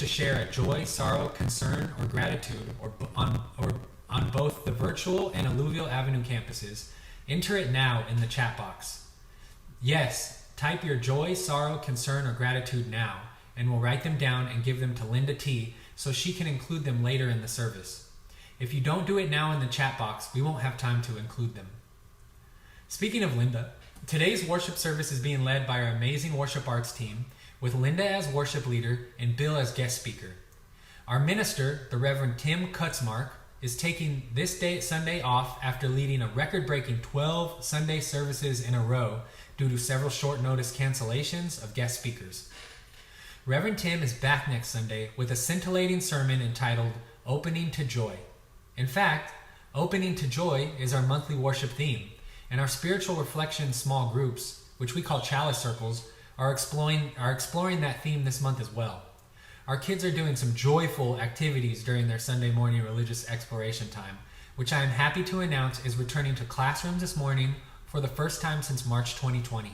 to share a joy, sorrow, concern, or gratitude on both the virtual and Alluvial Avenue campuses, enter it now in the chat box. Yes, type your joy, sorrow, concern, or gratitude now, and we'll write them down and give them to Linda T so she can include them later in the service. If you don't do it now in the chat box, we won't have time to include them. Speaking of Linda, today's worship service is being led by our amazing worship arts team, with Linda as worship leader and Bill as guest speaker. Our minister, the Reverend Tim Kutzmark, is taking this Sunday off after leading a record-breaking 12 Sunday services in a row due to several short notice cancellations of guest speakers. Reverend Tim is back next Sunday with a scintillating sermon entitled Opening to Joy. In fact, Opening to Joy is our monthly worship theme, and our spiritual reflection small groups, which we call Chalice Circles, are exploring that theme this month as well. Our kids are doing some joyful activities during their Sunday morning religious exploration time, which I am happy to announce is returning to classrooms this morning for the first time since March 2020.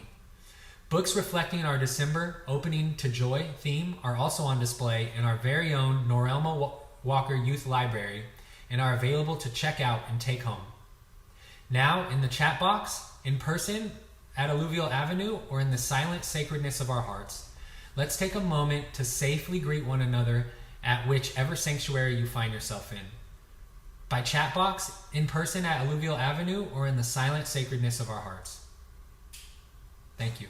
Books reflecting our December Opening to Joy theme are also on display in our very own Norelma Walker Youth Library and are available to check out and take home. Now, in the chat box, in person at Alluvial Avenue, or in the silent sacredness of our hearts, let's take a moment to safely greet one another at whichever sanctuary you find yourself in. By chat box, in person at Alluvial Avenue, or in the silent sacredness of our hearts. Thank you.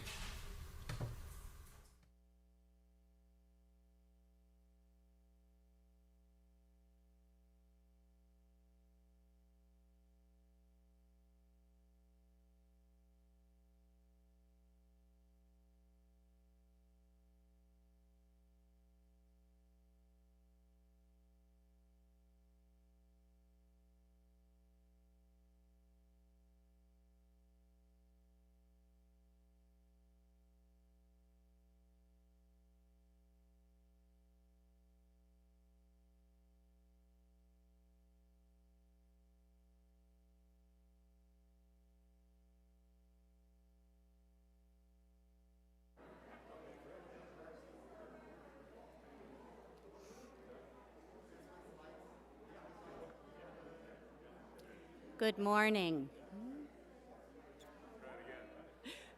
Good morning.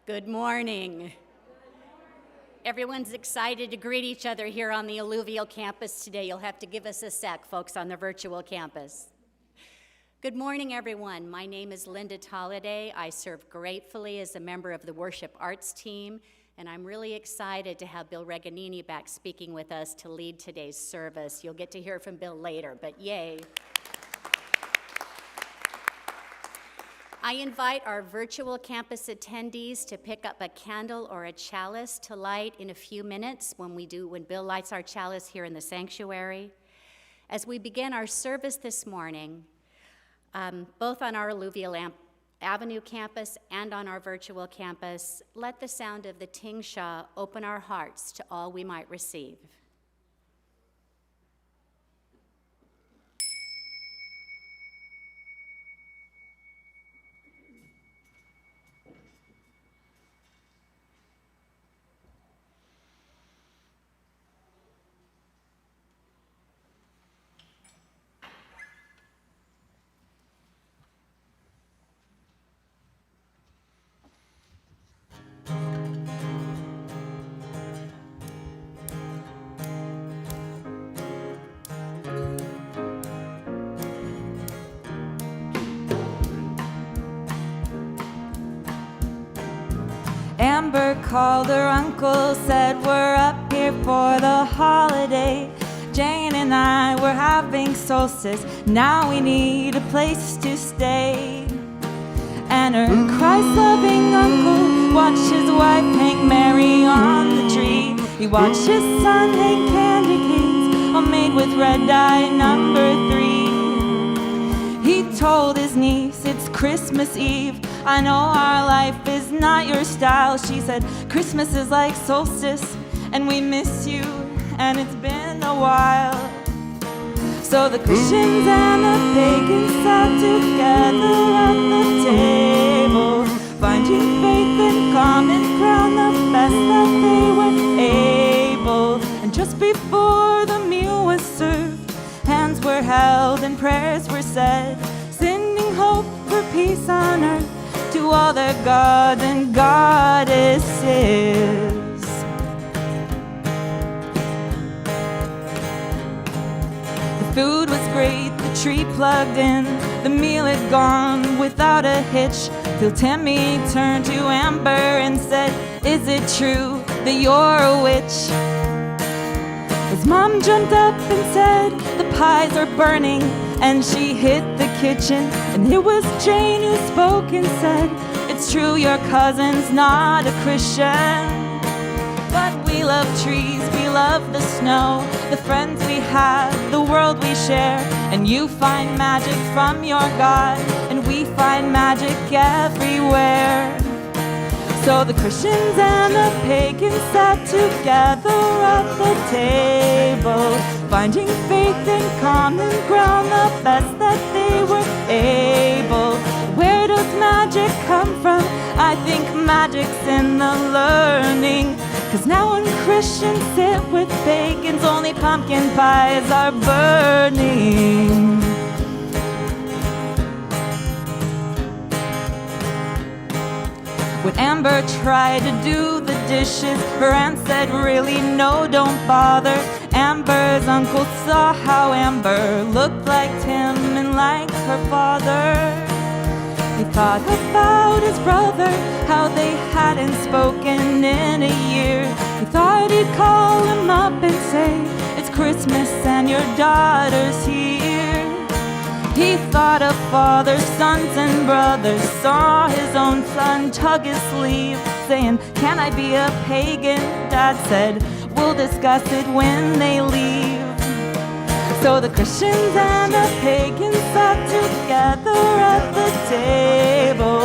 Good morning. Everyone's excited to greet each other here on the Alluvial campus today. You'll have to give us a sec, folks, on the virtual campus. Good morning, everyone. My name is Linda Tolliday. I serve gratefully as a member of the worship arts team, and I'm really excited to have Bill Reganini back speaking with us to lead today's service. You'll get to hear from Bill later, but yay. I invite our virtual campus attendees to pick up a candle or a chalice to light in a few minutes when Bill lights our chalice here in the sanctuary. As we begin our service this morning, both on our Alluvial Avenue campus and on our virtual campus, let the sound of the Ting Sha open our hearts to all we might receive. Amber called her uncle, said we're up here for the holiday. Jane and I were having solstice, now we need a place to stay. And her Christ-loving uncle watched his wife hang Mary on the tree. He watched his son hang candy canes, all made with red dye number 3. He told his niece, it's Christmas Eve, I know our life is not your style. She said, Christmas is like solstice, and we miss you, and it's been a while. So the Christians and the pagans sat together at the table, finding faith and common ground the best that they were able. And just before the were held and prayers were said, sending hope for peace on earth to all their gods and goddesses. The food was great, the tree plugged in, the meal had gone without a hitch, till Tammy turned to Amber and said, "Is it true that you're a witch?" His mom jumped up and said, "The pies are burning," and she hit the kitchen, and it was Jane who spoke and said, "It's true, your cousin's not a Christian. But we love trees, we love the snow, the friends we have, the world we share, and you find magic from your God, and we find magic everywhere." So the Christians and the pagans sat together at the table, finding faith and common ground the best that they were able. Where does magic come from? I think magic's in the learning, 'cause now when Christians sit with pagans, only pumpkin pies are burning. When Amber tried to do the dishes, her aunt said, "Really, no, don't bother." Amber's uncle saw how Amber looked like Tim and like her father. He thought about his brother, how they hadn't spoken in a year. He thought he'd call him up and say, "It's Christmas and your daughter's here." He thought of fathers, sons, and brothers, saw his own son tug his sleeve, saying, "Can I be a pagan?" Dad said, "We'll discuss it when they leave." So the Christians and the pagans sat together at the table,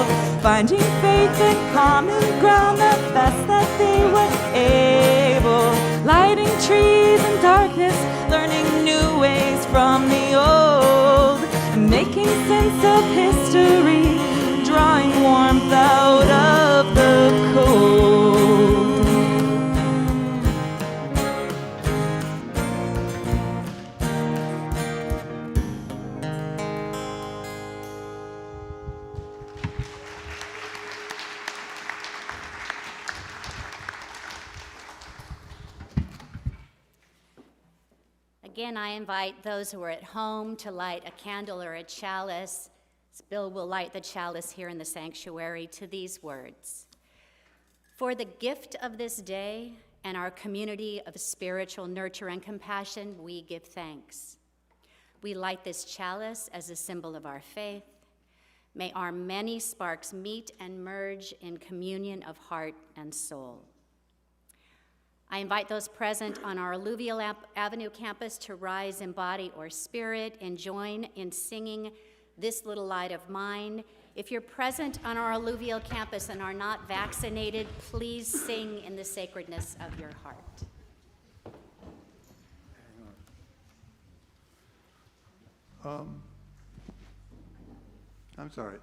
finding faith and common ground the best that they were able, lighting trees in darkness, learning new ways from the old, making sense of history, drawing warmth out of the cold. Again, I invite those who are at home to light a candle or a chalice. Bill will light the chalice here in the sanctuary to these words. For the gift of this day and our community of spiritual nurture and compassion, we give thanks. We light this chalice as a symbol of our faith. May our many sparks meet and merge in communion of heart and soul. I invite those present on our Alluvial Avenue campus to rise in body or spirit and join in singing "This Little Light of Mine." If you're present on our Alluvial campus and are not vaccinated, please sing in the sacredness of your heart. I'm sorry.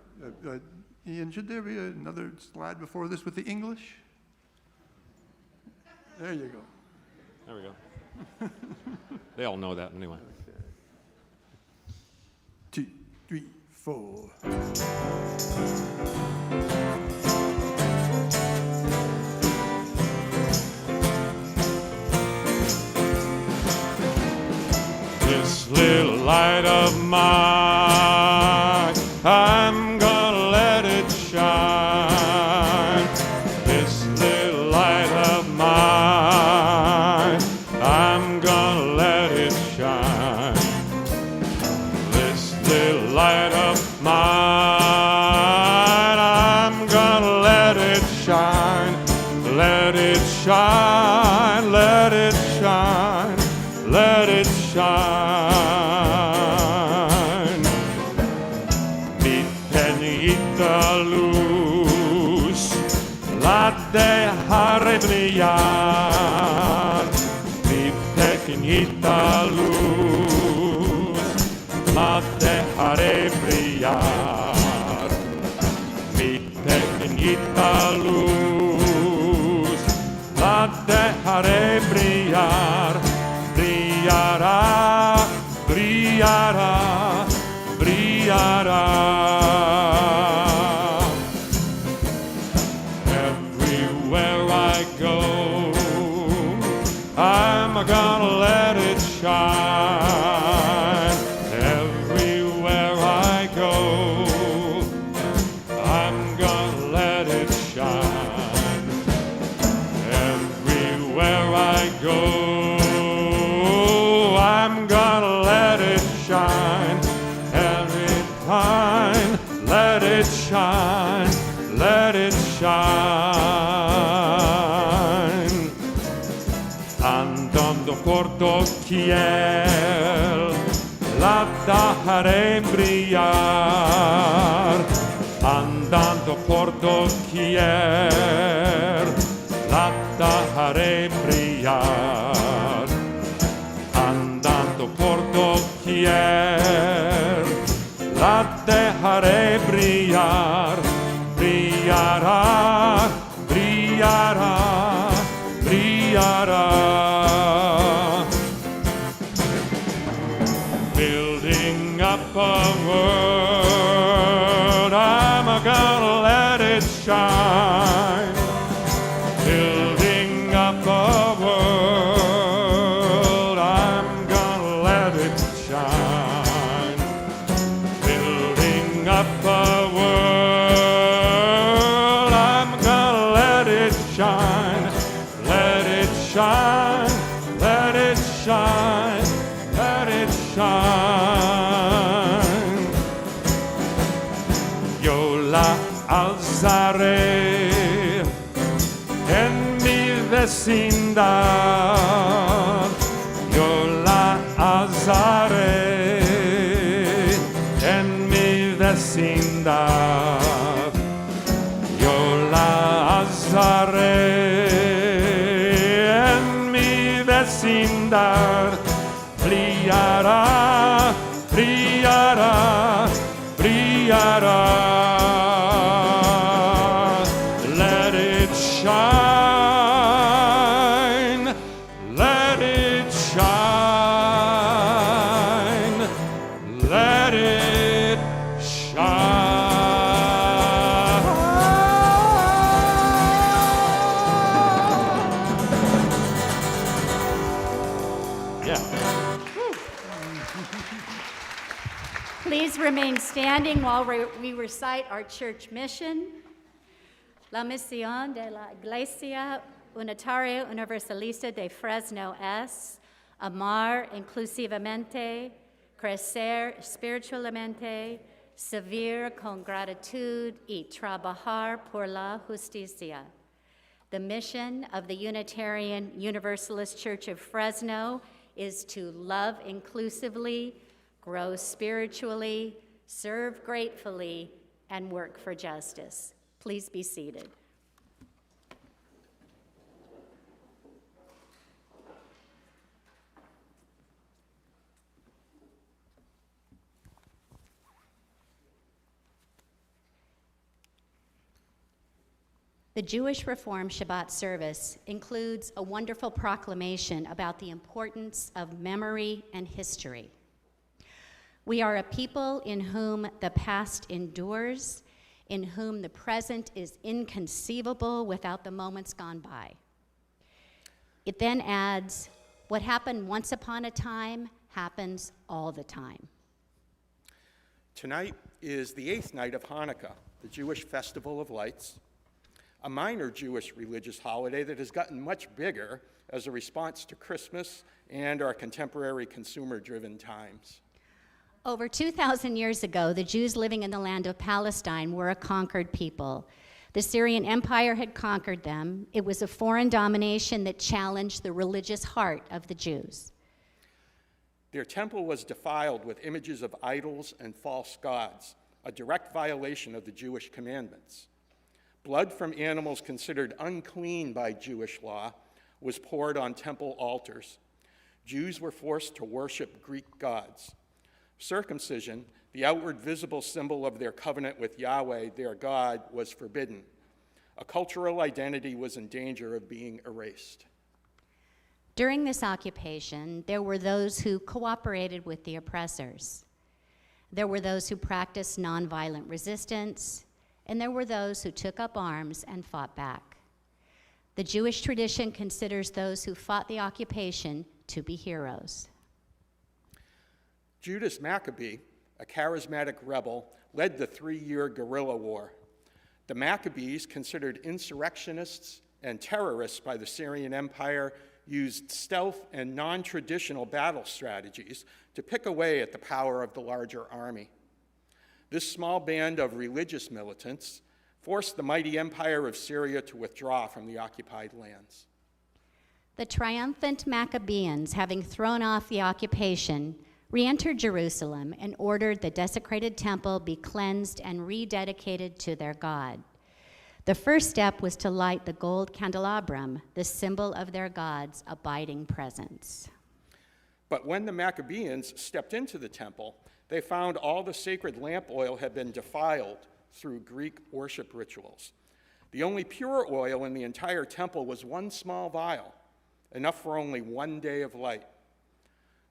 Ian, should there be another slide before this with the English? There you go. There we go. They all know that anyway. Okay. 2, 3, 4. This little light of mine, I'm gonna let it shine. This little light of mine, I'm gonna let it shine. This little light of mine, I'm gonna let it shine. Let it shine, let it shine, let it shine. Mi pegnita luz la dejaré brillar. Mi pequeñita luz la dejaré brillar. Mi pequeñita luz la dejaré brillar. Brillará, brillará. let it shine. Everywhere I go, I'm gonna let it shine. Everywhere I go, I'm gonna let it shine. Every time, let it shine, let it shine. Andando por doquier, la dejaré brillar. Andando por doquier, la dejaré brillar. Andando por doquier, la dejaré brillar. Brillará, brillará, brillará. Building up a world, I'm gonna let it shine. Building up a world, I'm gonna let it shine. Building up a world, I'm gonna let it shine. Let it shine, let it shine, let it shine. Yo la alzaré en mi vecindad. Yo la alzaré en mi vecindad. Yo la alzaré en mi vecindad. Brillará, brillará, brillará. Let it shine, let it shine, let it shine. Yeah. Please remain standing while we recite our church mission. La misión de la Iglesia Unitaria Universalista de Fresno es amar inclusivamente, crecer espiritualmente, servir con gratitud y trabajar por la justicia. The mission of the Unitarian Universalist Church of Fresno is to love inclusively, grow spiritually, serve gratefully, and work for justice. Please be seated. The Jewish Reform Shabbat service includes a wonderful proclamation about the importance of memory and history. We are a people in whom the past endures, in whom the present is inconceivable without the moments gone by. It then adds, what happened once upon a time happens all the time. Tonight is the 8th night of Hanukkah, the Jewish festival of lights, a minor Jewish religious holiday that has gotten much bigger as a response to Christmas and our contemporary consumer-driven times. Over 2,000 years ago, the Jews living in the land of Palestine were a conquered people. The Syrian Empire had conquered them. It was a foreign domination that challenged the religious heart of the Jews. Their temple was defiled with images of idols and false gods, a direct violation of the Jewish commandments. Blood from animals considered unclean by Jewish law was poured on temple altars. Jews were forced to worship Greek gods. Circumcision, the outward visible symbol of their covenant with Yahweh, their God, was forbidden. A cultural identity was in danger of being erased. During this occupation, there were those who cooperated with the oppressors. There were those who practiced nonviolent resistance, and there were those who took up arms and fought back. The Jewish tradition considers those who fought the occupation to be heroes. Judas Maccabee, a charismatic rebel, led the 3-year guerrilla war. The Maccabees, considered insurrectionists and terrorists by the Syrian Empire, used stealth and non-traditional battle strategies to pick away at the power of the larger army. This small band of religious militants forced the mighty empire of Syria to withdraw from the occupied lands. The triumphant Maccabeans, having thrown off the occupation, re-entered Jerusalem and ordered the desecrated temple be cleansed and rededicated to their God. The first step was to light the gold candelabrum, the symbol of their God's abiding presence. But when the Maccabeans stepped into the temple, they found all the sacred lamp oil had been defiled through Greek worship rituals. The only pure oil in the entire temple was one small vial, enough for only 1 day of light.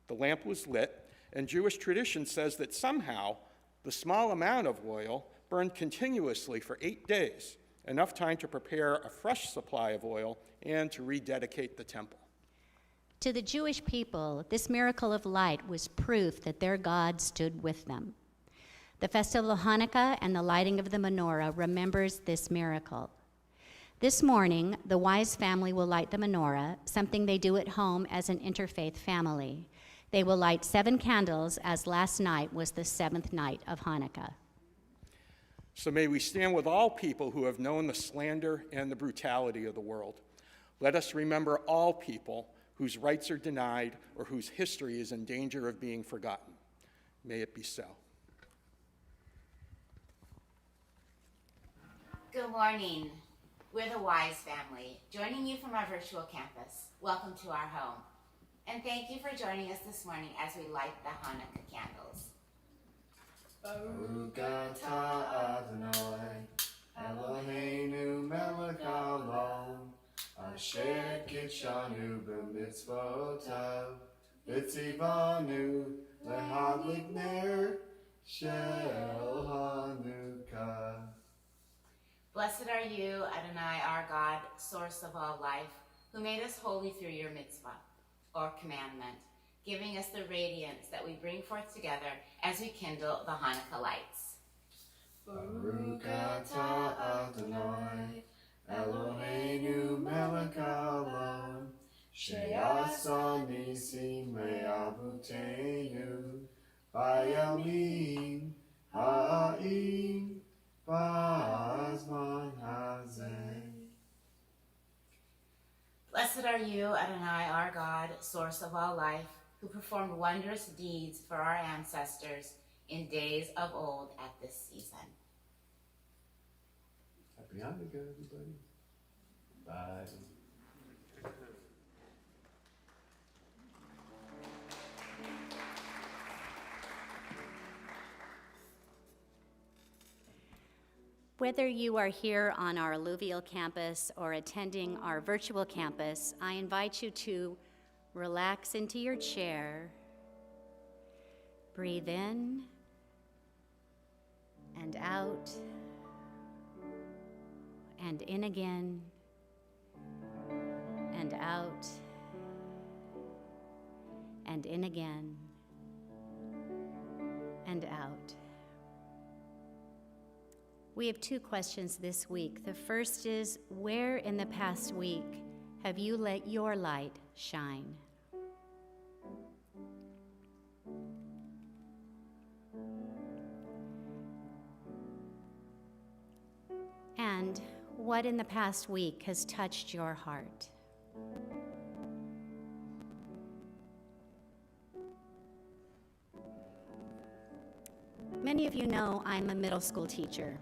The lamp was lit, and Jewish tradition says that somehow the small amount of oil burned continuously for 8 days, enough time to prepare a fresh supply of oil and to rededicate the temple. To the Jewish people, this miracle of light was proof that their God stood with them. The festival of Hanukkah and the lighting of the menorah remembers this miracle. This morning, the Wise family will light the menorah, something they do at home as an interfaith family. They will light 7 candles, as last night was the 7th night of Hanukkah. So may we stand with all people who have known the slander and the brutality of the world. Let us remember all people whose rights are denied or whose history is in danger of being forgotten. May it be so. Good morning. We're the Wise family, joining you from our virtual campus. Welcome to our home. And thank you for joining us this morning as we light the Hanukkah candles. Baruch atah Adonai, Eloheinu melech haolam, asher kitshanu b'mitzvotav, v'tzivanu lehadlik ner shel Hanukkah. Blessed are you, Adonai, our God, source of all life, who made us holy through your mitzvah, or commandment, giving us the radiance that we bring forth together as we kindle the Hanukkah lights. Baruch atah Adonai, Eloheinu melech haolam, she'asa nisim le'avotenu, bayamim ha'im ba'azman hazeh. Blessed are you, Adonai, our God, source of all life, who performed wondrous deeds for our ancestors in days of old at this season. Happy Hanukkah, everybody. Bye. Whether you are here on our Alluvial campus or attending our virtual campus, I invite you to relax into your chair, breathe in and out, and in again, and out, and in again, and out. We have 2 questions this week. The first is, where in the past week have you let your light shine? And what in the past week has touched your heart? Many of you know I'm a middle school teacher.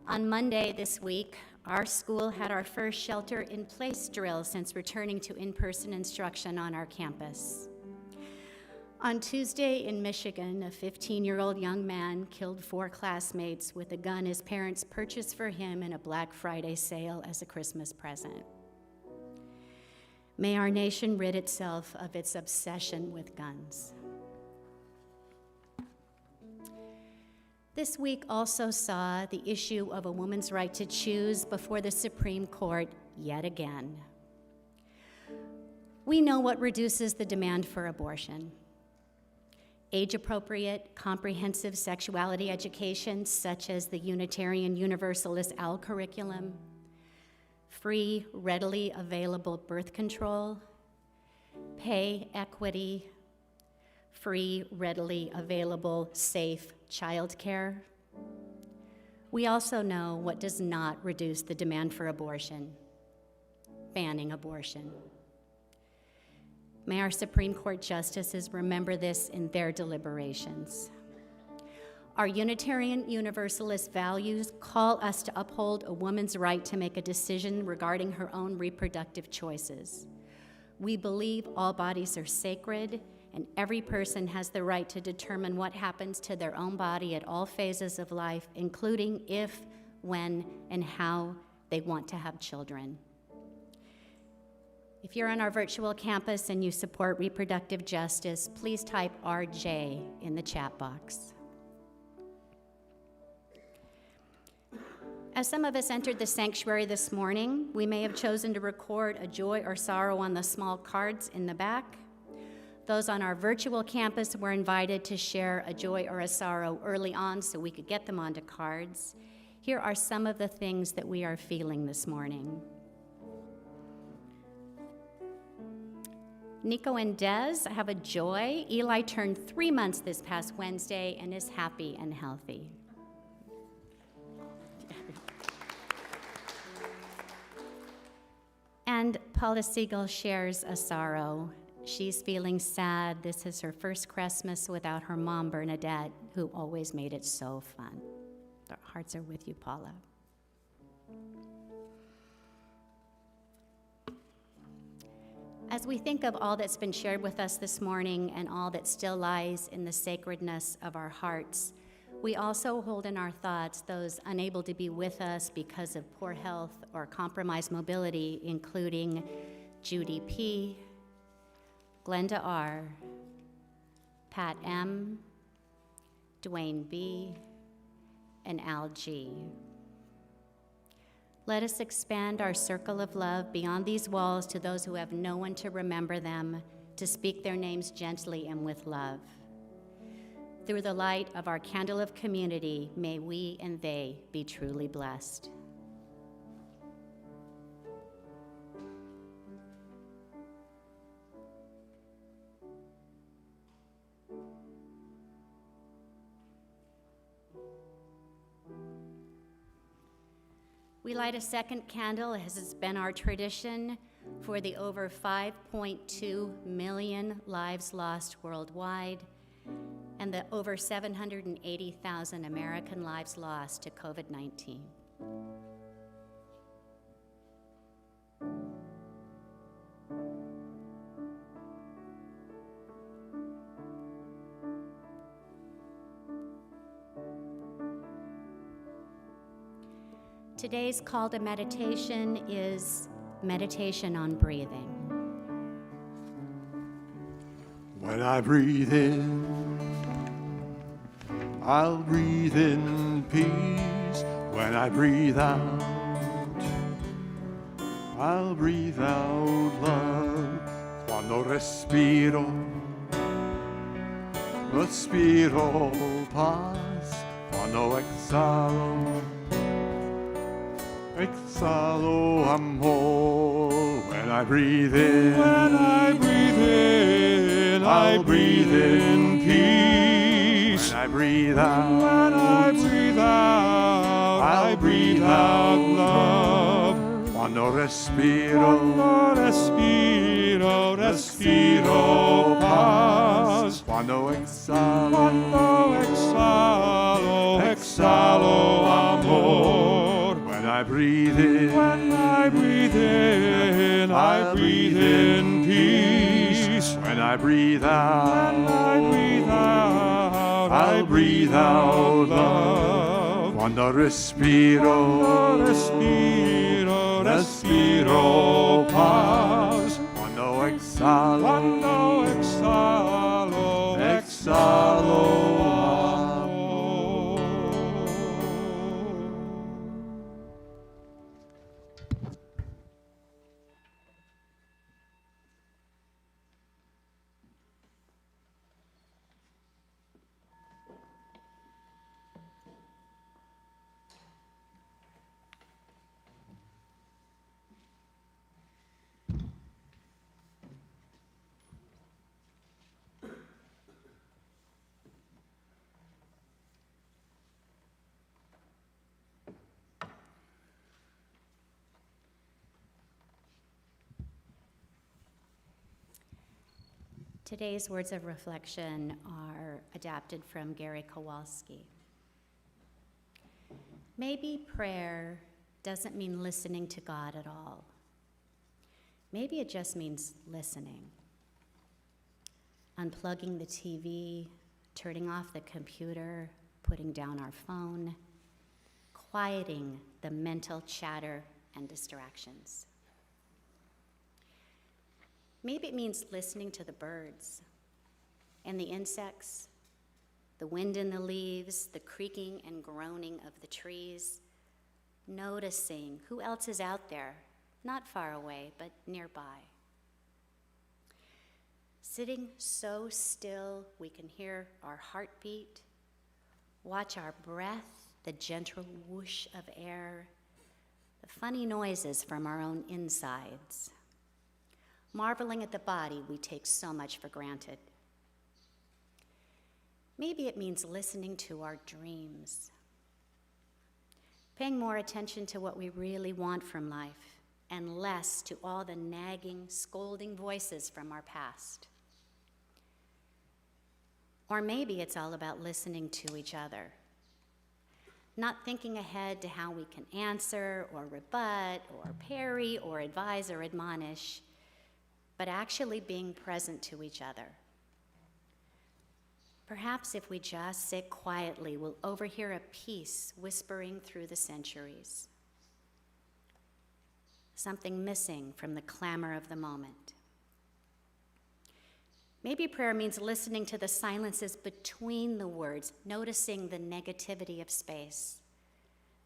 On Monday this week, our school had our first shelter-in-place drill since returning to in-person instruction on our campus. On Tuesday in Michigan, a 15-year-old young man killed 4 classmates with a gun his parents purchased for him in a Black Friday sale as a Christmas present. May our nation rid itself of its obsession with guns. This week also saw the issue of a woman's right to choose before the Supreme Court yet again. We know what reduces the demand for abortion. Age-appropriate, comprehensive sexuality education, such as the Unitarian Universalist AL curriculum, free, readily available birth control, pay equity, free, readily available, safe childcare. We also know what does not reduce the demand for abortion: banning abortion. May our Supreme Court justices remember this in their deliberations. Our Unitarian Universalist values call us to uphold a woman's right to make a decision regarding her own reproductive choices. We believe all bodies are sacred, and every person has the right to determine what happens to their own body at all phases of life, including if, when, and how they want to have children. If you're on our virtual campus and you support reproductive justice, please type RJ in the chat box. As some of us entered the sanctuary this morning, we may have chosen to record a joy or sorrow on the small cards in the back. Those on our virtual campus were invited to share a joy or a sorrow early on so we could get them onto cards. Here are some of the things that we are feeling this morning. Nico and Des have a joy. Eli turned 3 months this past Wednesday and is happy and healthy. And Paula Siegel shares a sorrow. She's feeling sad. This is her first Christmas without her mom, Bernadette, who always made it so fun. Our hearts are with you, Paula. As we think of all that's been shared with us this morning and all that still lies in the sacredness of our hearts, we also hold in our thoughts those unable to be with us because of poor health or compromised mobility, including Judy P., Glenda R., Pat M., Dwayne B., and Al G. Let us expand our circle of love beyond these walls to those who have no one to remember them, to speak their names gently and with love. Through the light of our candle of community, may we and they be truly blessed. We light a second candle, as has been our tradition, for the over 5.2 million lives lost worldwide and the over 780,000 American lives lost to COVID-19. Today's call to meditation is meditation on breathing. When I breathe in, I'll breathe in peace. When I breathe out, I'll breathe out love. Quando respiro paz. Quando exhalo amor. When I breathe in, I'll breathe in peace. When I breathe out, I'll breathe out love. Quando respiro paz. Quando exhalo amor. When I breathe in, I breathe in peace. When I breathe out, I breathe out love. Quando respiro paz. Quando exhalo amor. Today's words of reflection are adapted from Gary Kowalski. Maybe prayer doesn't mean listening to God at all. Maybe it just means listening. Unplugging the TV, turning off the computer, putting down our phone, quieting the mental chatter and distractions. Maybe it means listening to the birds and the insects, the wind in the leaves, the creaking and groaning of the trees, noticing who else is out there, not far away, but nearby. Sitting so still we can hear our heartbeat, watch our breath, the gentle whoosh of air, the funny noises from our own insides, marveling at the body we take so much for granted. Maybe it means listening to our dreams, paying more attention to what we really want from life and less to all the nagging, scolding voices from our past. Or maybe it's all about listening to each other, not thinking ahead to how we can answer or rebut or parry or advise or admonish, but actually being present to each other. Perhaps if we just sit quietly, we'll overhear a peace whispering through the centuries, something missing from the clamor of the moment. Maybe prayer means listening to the silences between the words, noticing the negativity of space,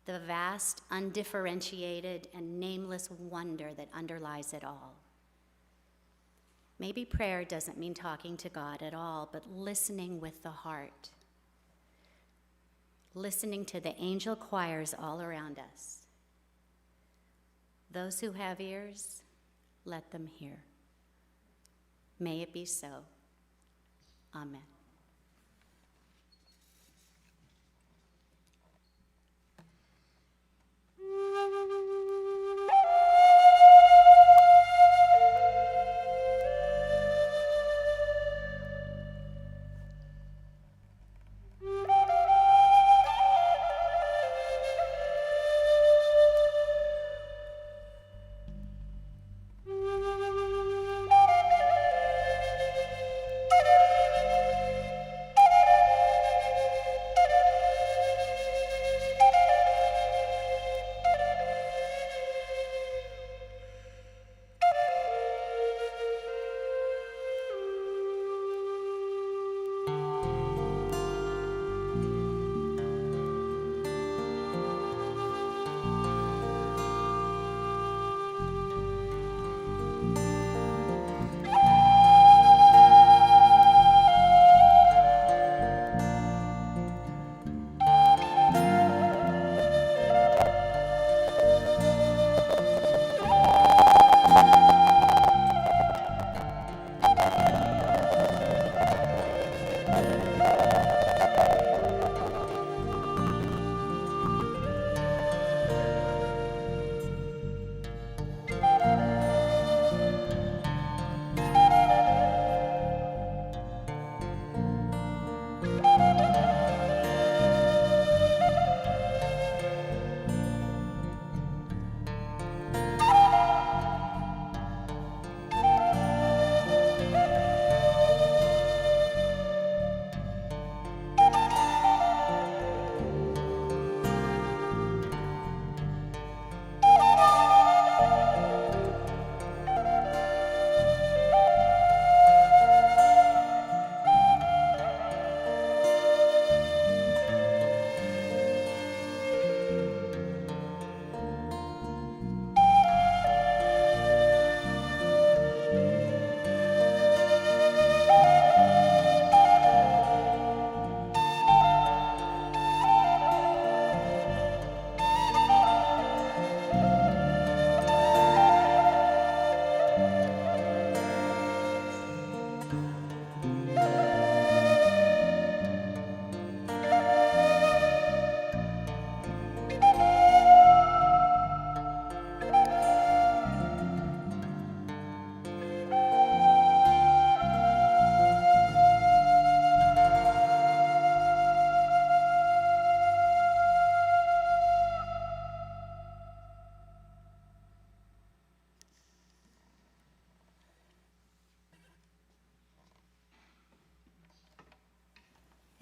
the vast, undifferentiated, and nameless wonder that underlies it all. Maybe prayer doesn't mean talking to God at all, but listening with the heart, listening to the angel choirs all around us. Those who have ears, let them hear. May it be so. Amen.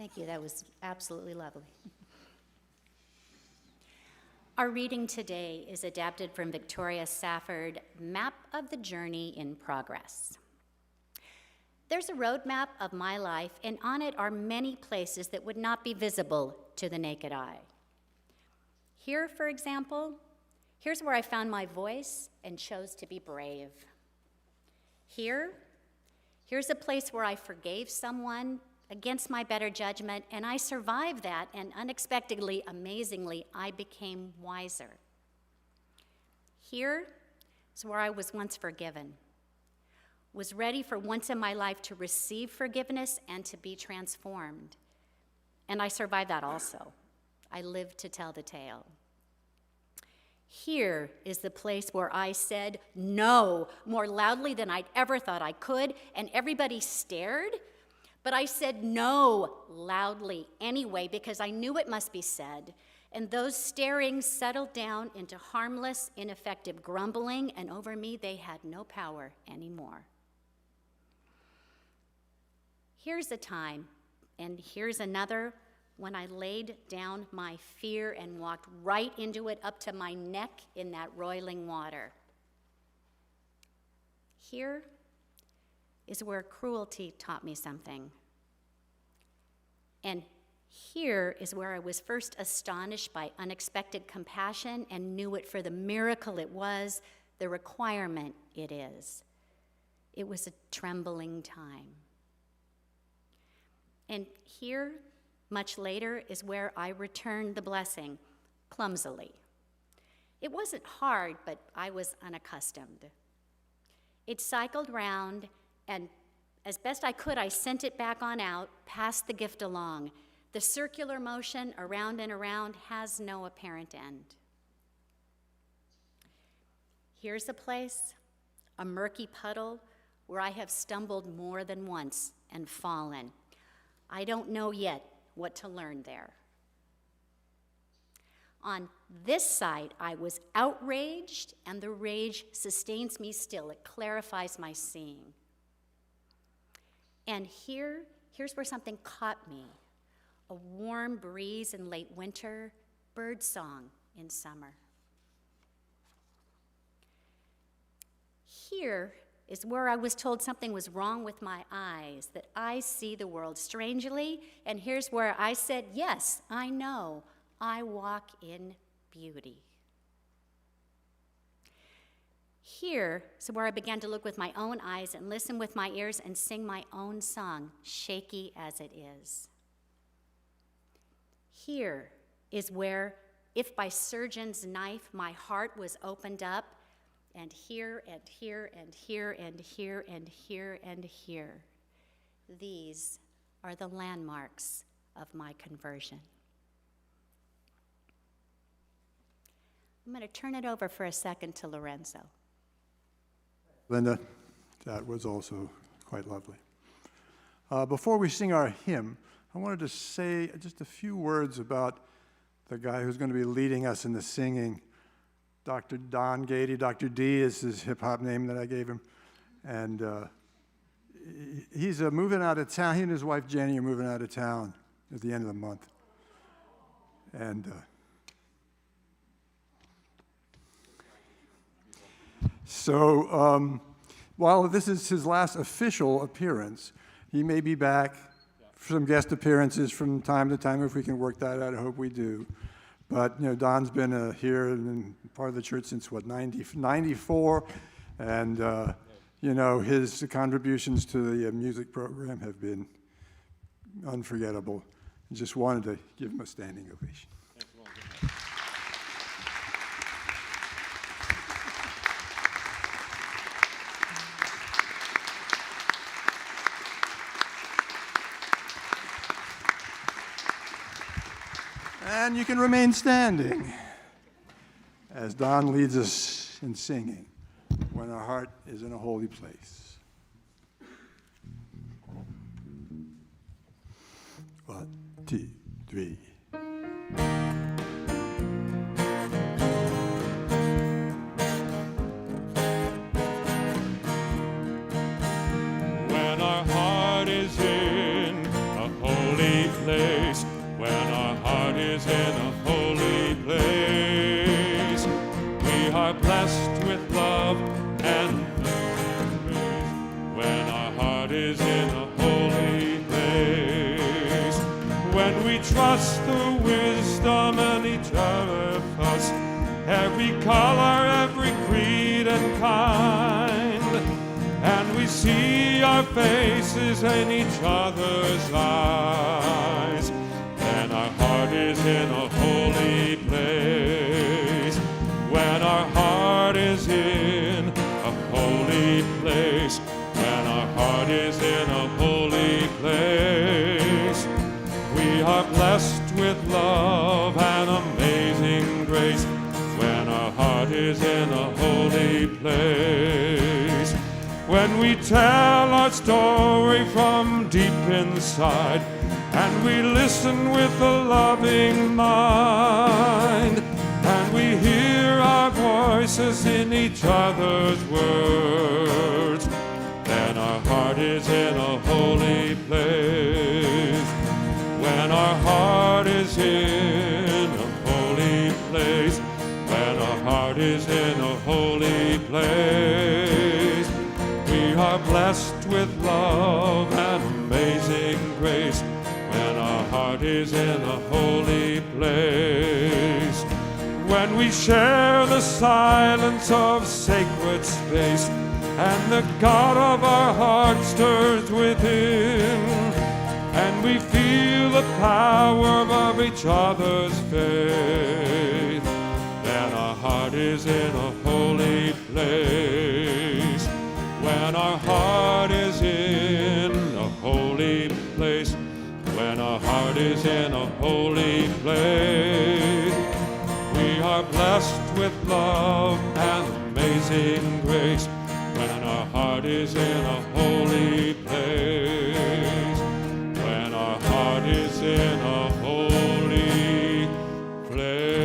Thank you. That was absolutely lovely. Our reading today is adapted from Victoria Safford, Map of the Journey in Progress. There's a road map of my life, and on it are many places that would not be visible to the naked eye. Here, for example, here's where I found my voice and chose to be brave. Here's a place where I forgave someone against my better judgment, and I survived that, and unexpectedly, amazingly, I became wiser. Here is where I was once forgiven, was ready for once in my life to receive forgiveness and to be transformed. And I survived that also. I lived to tell the tale. Here is the place where I said no more loudly than I'd ever thought I could, and everybody stared. But I said no loudly anyway because I knew it must be said. And those staring settled down into harmless, ineffective grumbling, and over me they had no power anymore. Here's a time, and here's another, when I laid down my fear and walked right into it up to my neck in that roiling water. Here is where cruelty taught me something. And here is where I was first astonished by unexpected compassion and knew it for the miracle it was, the requirement it is. It was a trembling time. And here, much later, is where I returned the blessing, clumsily. It wasn't hard, but I was unaccustomed. It cycled round, and as best I could, I sent it back on out, passed the gift along. The circular motion around and around has no apparent end. Here's a place, a murky puddle, where I have stumbled more than once and fallen. I don't know yet what to learn there. On this side, I was outraged, and the rage sustains me still. It clarifies my seeing. And here's where something caught me. A warm breeze in late winter, bird song in summer. Here is where I was told something was wrong with my eyes, that I see the world strangely, and here's where I said, yes, I know, I walk in beauty. Here is where I began to look with my own eyes and listen with my ears and sing my own song, shaky as it is. Here is where, if by surgeon's knife my heart was opened up, and here and here and here and here and here and here, these are the landmarks of my conversion. I'm going to turn it over for a second to Lorenzo. Linda, that was also quite lovely. Before we sing our hymn, I wanted to say just a few words about the guy who's going to be leading us in the singing. Dr. Don Gady. Dr. D is his hip-hop name that I gave him. And he's moving out of town. He and his wife, Jenny, are moving out of town at the end of the month. And so while this is his last official appearance, he may be back for some guest appearances from time to time if we can work that out. I hope we do. But Don's been here and part of the church since 94, and his contributions to the music program have been unforgettable. I just wanted to give him a standing ovation. And you can remain standing as Don leads us in singing, When Our Heart is in a Holy Place. 1, 2, 3. When our heart is in a holy place, is in a holy place. We are blessed with love and praise when our heart is in a holy place. When we trust the wisdom in each other thus, every color, every creed and kind, and we see our faces in each other's eyes, then our heart is in a holy place. When our heart is in a holy place, when our heart is in a holy place, we are blessed with love and amazing grace. When our heart is in a holy place, when we tell our story from deep inside, and we listen with a loving mind, and we hear our voices in each other's words, then our heart is in a holy place. When our heart is in a holy place, when our heart is in a holy place, we are blessed with love and amazing grace. When our heart is in a holy place, when we share the silence of sacred space, and the God of our heart stirs within, and we feel the power of each other's faith, then our heart is in a holy place. When our heart is in a holy place, when our heart is in a holy place, we are blessed with love and amazing grace. When our heart is in a holy place, when our heart is in a holy place.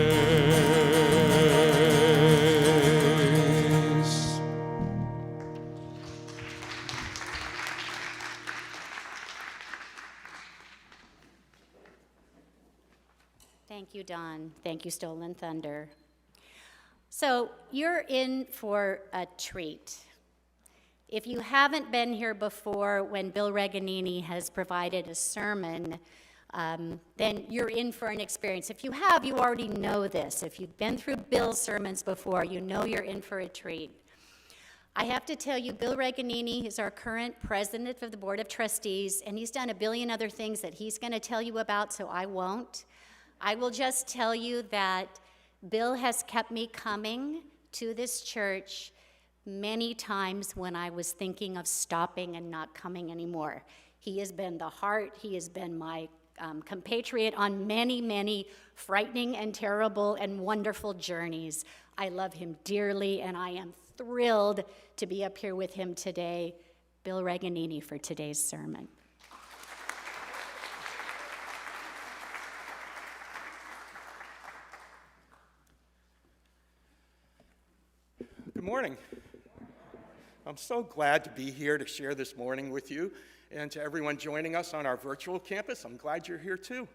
Thank you, Don. Thank you, Stolen Thunder. So you're in for a treat. If you haven't been here before when Bill Reganini has provided a sermon, then you're in for an experience. If you have, you already know this. If you've been through Bill's sermons before, you know you're in for a treat. I have to tell you, Bill Reganini is our current president of the Board of Trustees, and he's done a billion other things that he's going to tell you about, so I won't. I will just tell you that Bill has kept me coming to this church many times when I was thinking of stopping and not coming anymore. He has been the heart. He has been my compatriot on many, many frightening and terrible and wonderful journeys. I love him dearly, and I am thrilled to be up here with him today. Bill Reganini for today's sermon. Good morning. I'm so glad to be here to share this morning with you, and to everyone joining us on our virtual campus. I'm glad you're here too.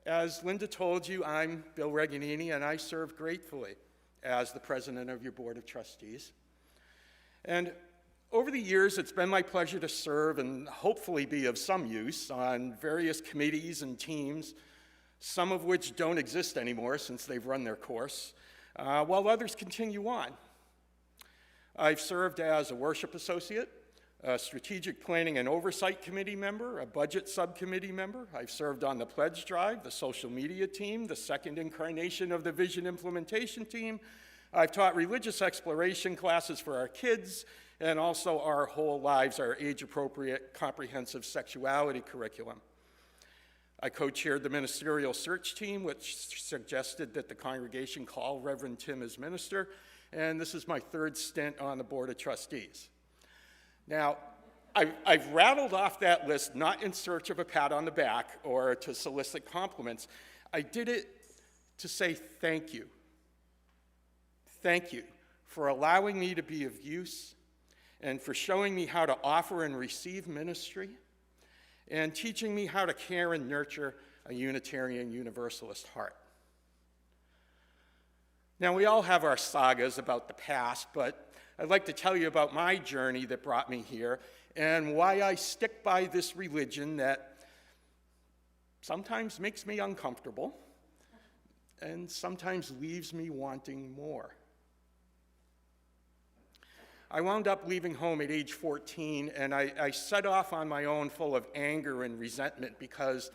As Linda told you, I'm Bill Reganini, and I serve gratefully as the president of your Board of Trustees. And over the years, it's been my pleasure to serve and hopefully be of some use on various committees and teams, some of which don't exist anymore since they've run their course, while others continue on. I've served as a worship associate, a strategic planning and oversight committee member, a budget subcommittee member. I've served on the pledge drive, the social media team, the second incarnation of the vision implementation team. I've taught religious exploration classes for our kids, and also our whole lives, our age-appropriate comprehensive sexuality curriculum. I co-chaired the ministerial search team, which suggested that the congregation call Reverend Tim as minister, and this is my third stint on the Board of Trustees. Now, I've rattled off that list not in search of a pat on the back or to solicit compliments. I did it to say thank you. Thank you for allowing me to be of use and for showing me how to offer and receive ministry and teaching me how to care and nurture a Unitarian Universalist heart. Now, we all have our sagas about the past, but I'd like to tell you about my journey that brought me here and why I stick by this religion that sometimes makes me uncomfortable and sometimes leaves me wanting more. I wound up leaving home at age 14, and I set off on my own full of anger and resentment because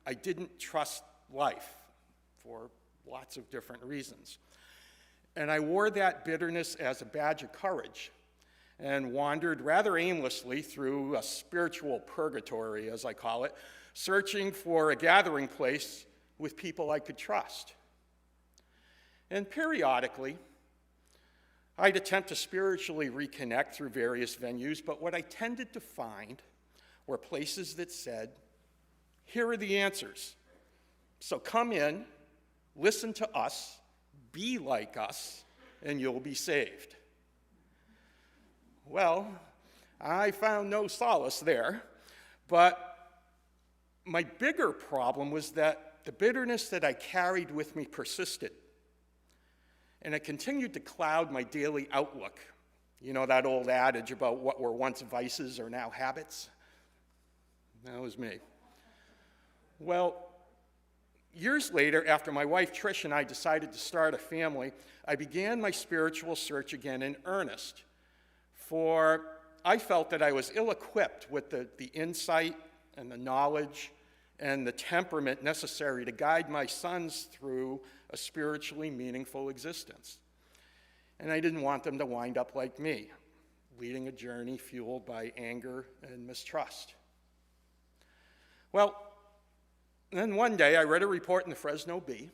I didn't trust life for lots of different reasons. And I wore that bitterness as a badge of courage and wandered rather aimlessly through a spiritual purgatory, as I call it, searching for a gathering place with people I could trust. And periodically, I'd attempt to spiritually reconnect through various venues, but what I tended to find were places that said, here are the answers. So come in, listen to us, be like us, and you'll be saved. Well, I found no solace there, but my bigger problem was that the bitterness that I carried with me persisted. And it continued to cloud my daily outlook. You know that old adage about what were once vices are now habits? That was me. Well, years later, after my wife Trish and I decided to start a family, I began my spiritual search again in earnest. For I felt that I was ill-equipped with the insight and the knowledge and the temperament necessary to guide my sons through a spiritually meaningful existence. And I didn't want them to wind up like me, leading a journey fueled by anger and mistrust. Well, then one day I read a report in the Fresno Bee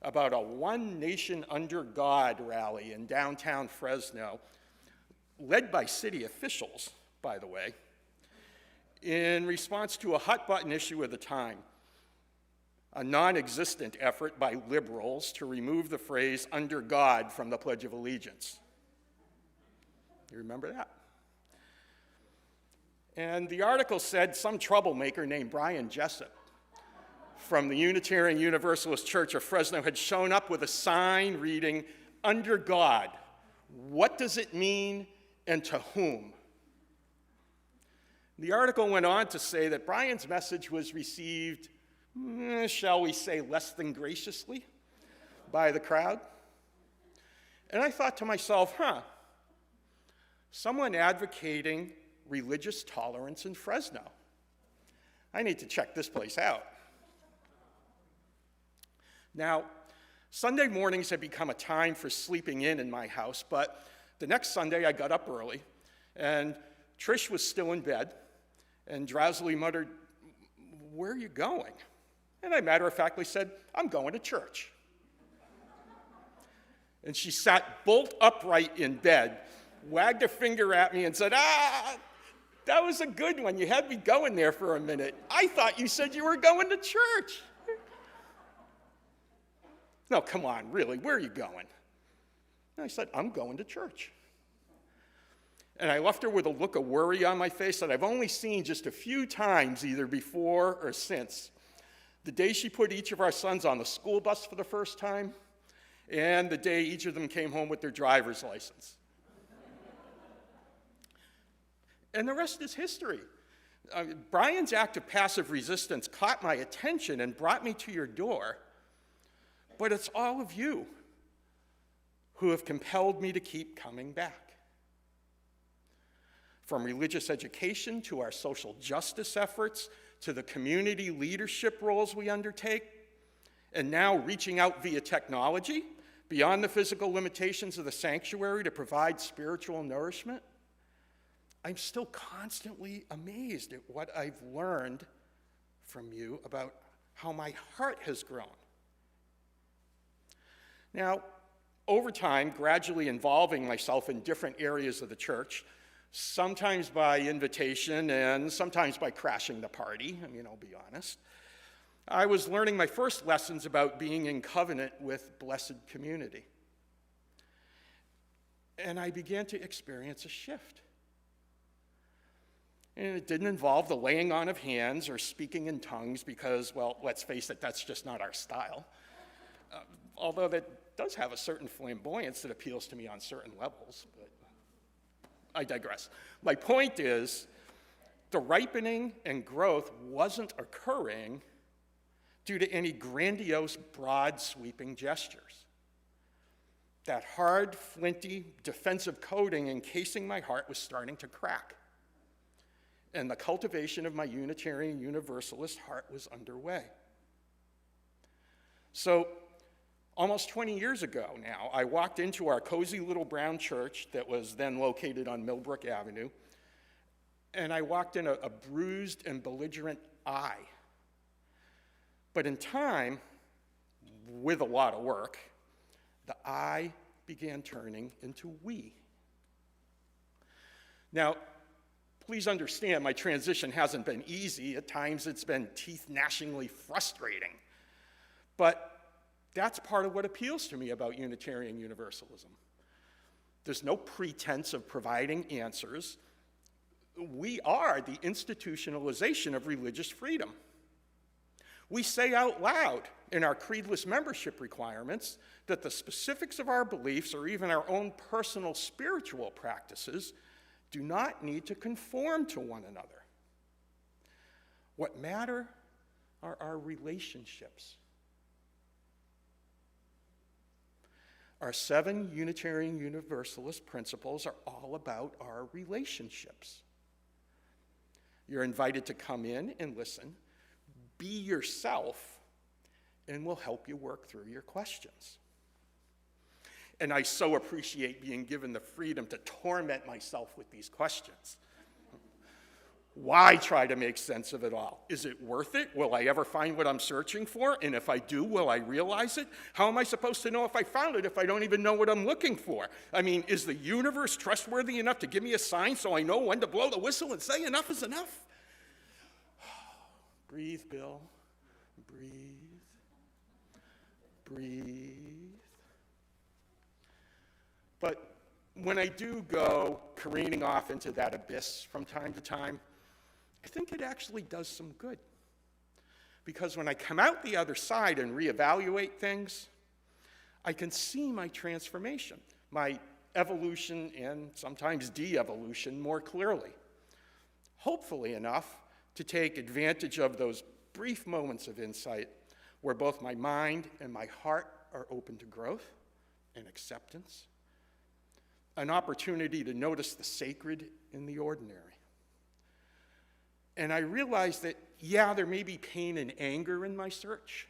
about a One Nation Under God rally in downtown Fresno, led by city officials, by the way, in response to a hot-button issue of the time, a non-existent effort by liberals to remove the phrase "under God" from the Pledge of Allegiance. You remember that? And the article said some troublemaker named Brian Jessup from the Unitarian Universalist Church of Fresno had shown up with a sign reading, "Under God, what does it mean and to whom?" The article went on to say that Brian's message was received, shall we say, less than graciously by the crowd. And I thought to myself, someone advocating religious tolerance in Fresno. I need to check this place out. Now, Sunday mornings had become a time for sleeping in my house, but the next Sunday I got up early, and Trish was still in bed, and drowsily muttered, "Where are you going?" And I matter-of-factly said, "I'm going to church." And she sat bolt upright in bed, wagged a finger at me and said, "That was a good one. You had me going there for a minute. I thought you said you were going to church." "No, come on, really, where are you going?" And I said, "I'm going to church." And I left her with a look of worry on my face that I've only seen just a few times, either before or since. The day she put each of our sons on the school bus for the first time, and the day each of them came home with their driver's license. And the rest is history. Brian's act of passive resistance caught my attention and brought me to your door, but it's all of you who have compelled me to keep coming back. From religious education to our social justice efforts, to the community leadership roles we undertake, and now reaching out via technology, beyond the physical limitations of the sanctuary to provide spiritual nourishment, I'm still constantly amazed at what I've learned from you about how my heart has grown. Now, over time, gradually involving myself in different areas of the church, sometimes by invitation and sometimes by crashing the party, I'll be honest, I was learning my first lessons about being in covenant with blessed community. And I began to experience a shift. And it didn't involve the laying on of hands or speaking in tongues because, well, let's face it, that's just not our style. Although that does have a certain flamboyance that appeals to me on certain levels, but I digress. My point is, the ripening and growth wasn't occurring due to any grandiose, broad, sweeping gestures. That hard, flinty, defensive coating encasing my heart was starting to crack, and the cultivation of my Unitarian Universalist heart was underway. So, almost 20 years ago now, I walked into our cozy little brown church that was then located on Millbrook Avenue, and I walked in a bruised and belligerent I. But in time, with a lot of work, the I began turning into we. Now, please understand my transition hasn't been easy. At times it's been teeth-gnashingly frustrating. But that's part of what appeals to me about Unitarian Universalism. There's no pretense of providing answers. We are the institutionalization of religious freedom. We say out loud in our creedless membership requirements that the specifics of our beliefs or even our own personal spiritual practices do not need to conform to one another. What matter are our relationships. Our 7 Unitarian Universalist principles are all about our relationships. You're invited to come in and listen, be yourself, and we'll help you work through your questions. And I so appreciate being given the freedom to torment myself with these questions. Why try to make sense of it all? Is it worth it? Will I ever find what I'm searching for? And if I do, will I realize it? How am I supposed to know if I found it if I don't even know what I'm looking for? I mean, is the universe trustworthy enough to give me a sign so I know when to blow the whistle and say enough is enough? Breathe, Bill. Breathe. Breathe. But when I do go careening off into that abyss from time to time, I think it actually does some good. Because when I come out the other side and reevaluate things, I can see my transformation, my evolution and sometimes de-evolution more clearly. Hopefully enough to take advantage of those brief moments of insight where both my mind and my heart are open to growth and acceptance, an opportunity to notice the sacred in the ordinary. And I realize that, yeah, there may be pain and anger in my search,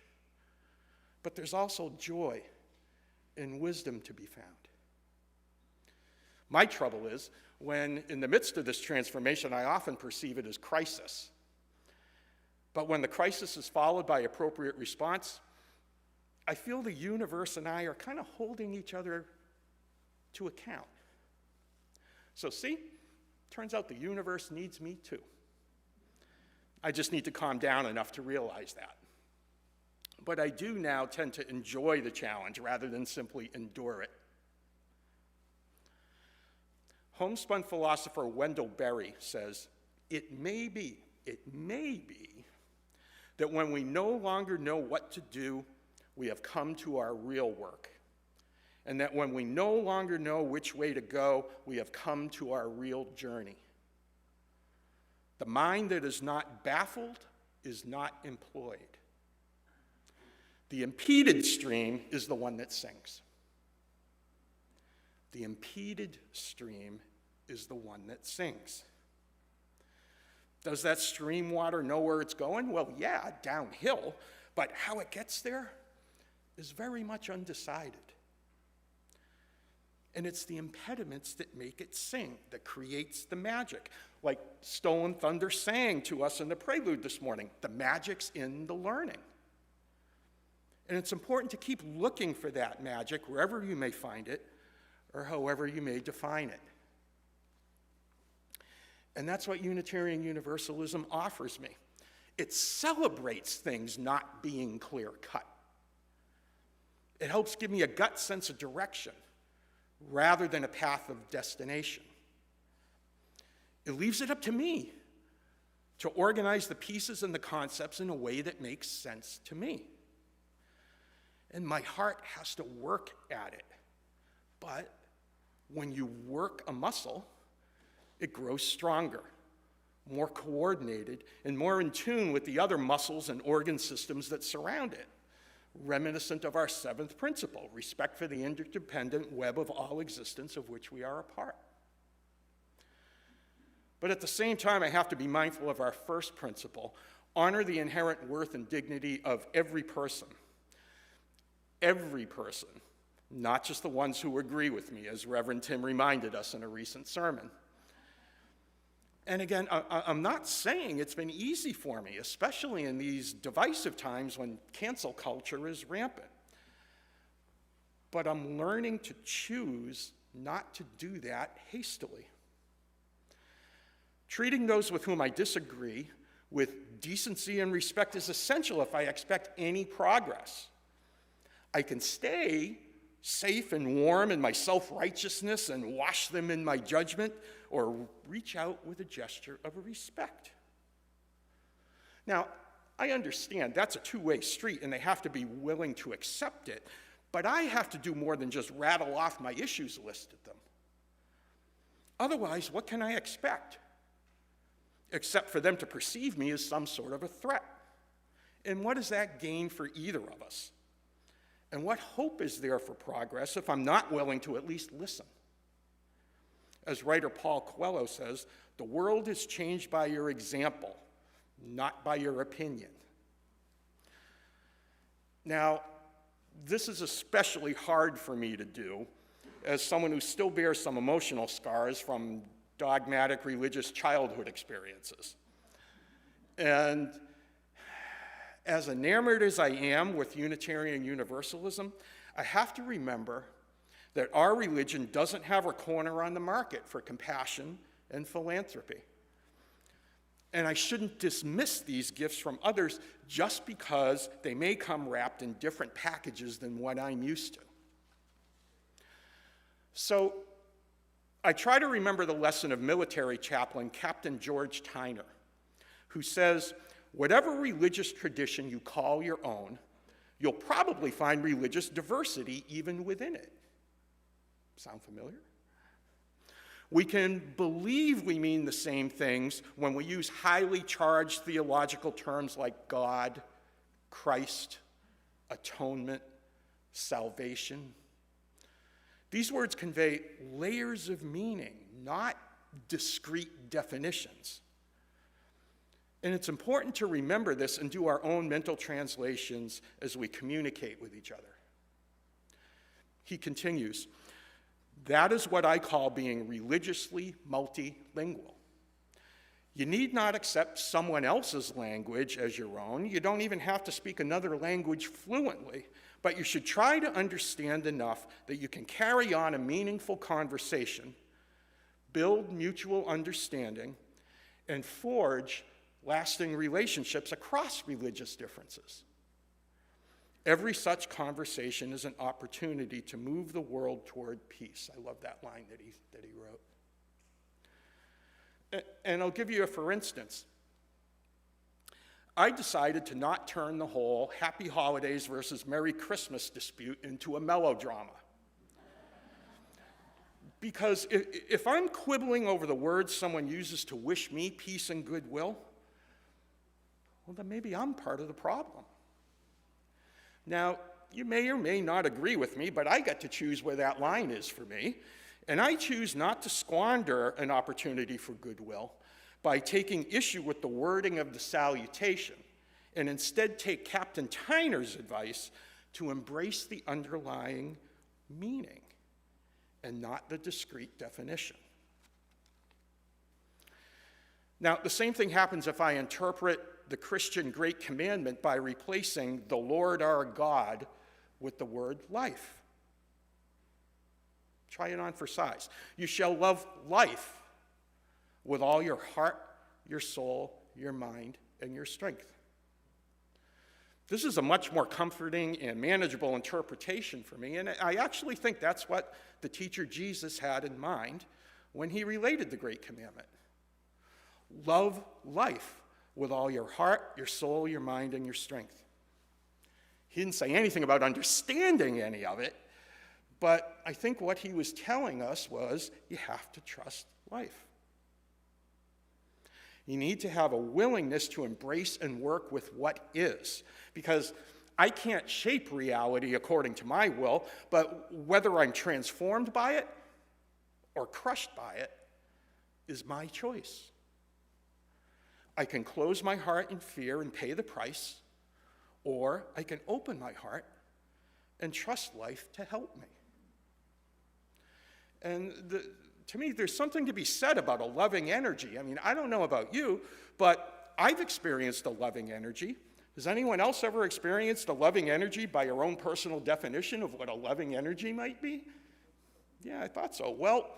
but there's also joy and wisdom to be found. My trouble is, when in the midst of this transformation, I often perceive it as crisis. But when the crisis is followed by appropriate response, I feel the universe and I are kind of holding each other to account. So see, turns out the universe needs me too. I just need to calm down enough to realize that. But I do now tend to enjoy the challenge rather than simply endure it. Homespun philosopher Wendell Berry says, it may be that when we no longer know what to do, we have come to our real work. And that when we no longer know which way to go, we have come to our real journey. The mind that is not baffled is not employed. The impeded stream is the one that sinks. The impeded stream is the one that sinks. Does that stream water know where it's going? Well, yeah, downhill, but how it gets there is very much undecided. And it's the impediments that make it sing, that creates the magic. Like Stolen Thunder sang to us in the prelude this morning, the magic's in the learning. And it's important to keep looking for that magic wherever you may find it or however you may define it. And that's what Unitarian Universalism offers me. It celebrates things not being clear-cut. It helps give me a gut sense of direction rather than a path of destination. It leaves it up to me to organize the pieces and the concepts in a way that makes sense to me. And my heart has to work at it. But when you work a muscle, it grows stronger, more coordinated, and more in tune with the other muscles and organ systems that surround it, reminiscent of our seventh principle, respect for the interdependent web of all existence of which we are a part. But at the same time, I have to be mindful of our first principle, honor the inherent worth and dignity of every person. Every person, not just the ones who agree with me, as Reverend Tim reminded us in a recent sermon. And again, I'm not saying it's been easy for me, especially in these divisive times when cancel culture is rampant. But I'm learning to choose not to do that hastily. Treating those with whom I disagree with decency and respect is essential if I expect any progress. I can stay safe and warm in my self-righteousness and wash them in my judgment, or reach out with a gesture of respect. Now, I understand that's a two-way street and they have to be willing to accept it, but I have to do more than just rattle off my issues list at them. Otherwise, what can I expect? Except for them to perceive me as some sort of a threat. And what does that gain for either of us? And what hope is there for progress if I'm not willing to at least listen? As writer Paul Coelho says, the world is changed by your example, not by your opinion. Now, this is especially hard for me to do as someone who still bears some emotional scars from dogmatic religious childhood experiences. And as enamored as I am with Unitarian Universalism, I have to remember that our religion doesn't have a corner on the market for compassion and philanthropy. And I shouldn't dismiss these gifts from others just because they may come wrapped in different packages than what I'm used to. So I try to remember the lesson of military chaplain Captain George Tyner, who says, whatever religious tradition you call your own, you'll probably find religious diversity even within it. Sound familiar? We can believe we mean the same things when we use highly charged theological terms like God, Christ, atonement, salvation. These words convey layers of meaning, not discrete definitions. And it's important to remember this and do our own mental translations as we communicate with each other. He continues, that is what I call being religiously multilingual. You need not accept someone else's language as your own. You don't even have to speak another language fluently, but you should try to understand enough that you can carry on a meaningful conversation, build mutual understanding, and forge lasting relationships across religious differences. Every such conversation is an opportunity to move the world toward peace. I love that line that he wrote. And I'll give you a for instance. I decided to not turn the whole Happy Holidays versus Merry Christmas dispute into a melodrama. Because if I'm quibbling over the words someone uses to wish me peace and goodwill, well, then maybe I'm part of the problem. Now, you may or may not agree with me, but I get to choose where that line is for me, and I choose not to squander an opportunity for goodwill by taking issue with the wording of the salutation, and instead take Captain Tyner's advice to embrace the underlying meaning and not the discrete definition. Now, the same thing happens if I interpret the Christian Great Commandment by replacing the Lord our God with the word life. Try it on for size. You shall love life with all your heart, your soul, your mind, and your strength. This is a much more comforting and manageable interpretation for me, and I actually think that's what the teacher Jesus had in mind when he related the Great Commandment. Love life with all your heart, your soul, your mind, and your strength. He didn't say anything about understanding any of it, but I think what he was telling us was you have to trust life. You need to have a willingness to embrace and work with what is, because I can't shape reality according to my will, but whether I'm transformed by it or crushed by it is my choice. I can close my heart in fear and pay the price, or I can open my heart and trust life to help me. And to me, there's something to be said about a loving energy. I mean, I don't know about you, but I've experienced a loving energy. Has anyone else ever experienced a loving energy by your own personal definition of what a loving energy might be? Yeah, I thought so. Well,